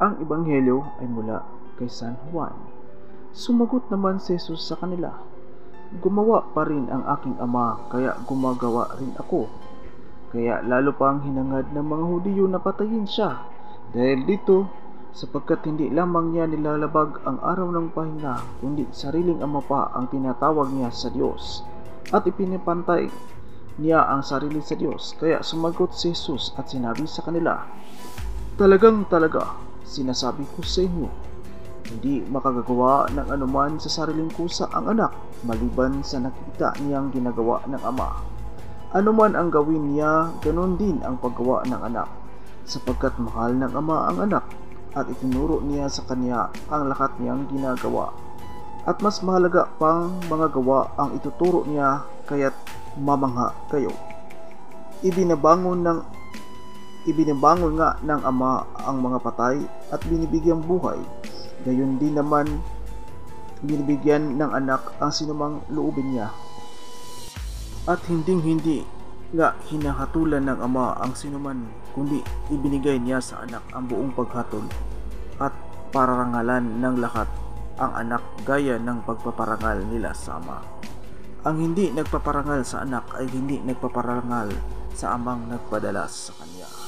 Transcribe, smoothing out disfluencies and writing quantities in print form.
Ang ebanghelyo ay mula kay San Juan. Sumagot naman si Jesus sa kanila, "Gumawa pa rin ang aking Ama, kaya gumagawa rin ako." Kaya lalo pang hinangad ng mga Hudiyo na patayin siya dahil dito, sapagkat hindi lamang niya nilalabag ang araw ng pahinga, kundi sariling ama pa ang tinatawag niya sa Diyos, at ipinapantay niya ang sarili sa Diyos. Kaya sumagot si Jesus at sinabi sa kanila, "Talagang talaga, sinasabi ko sa inyo, hindi makagagawa ng anuman sa sariling kusa ang anak, maliban sa nakita niyang ginagawa ng ama. Anuman ang gawin niya, ganon din ang paggawa ng anak, sapagkat mahal ng ama ang anak, at itinuro niya sa kanya ang lahat niyang ginagawa. At mas mahalaga pang mga gawa ang ituturo niya, kaya't mamangha kayo. Ibinabangon nga ng ama ang mga patay at binibigyang buhay. Gayon din naman binibigyan ng anak ang sinumang loobin niya. At hindi nga hinahatulan ng ama ang sinuman, kundi ibinigay niya sa anak ang buong paghatol at pararangalan ng lahat ang anak gaya ng pagpaparangal nila sa ama. Ang hindi nagpaparangal sa anak ay hindi nagpaparangal sa amang nagpadala sa kanya."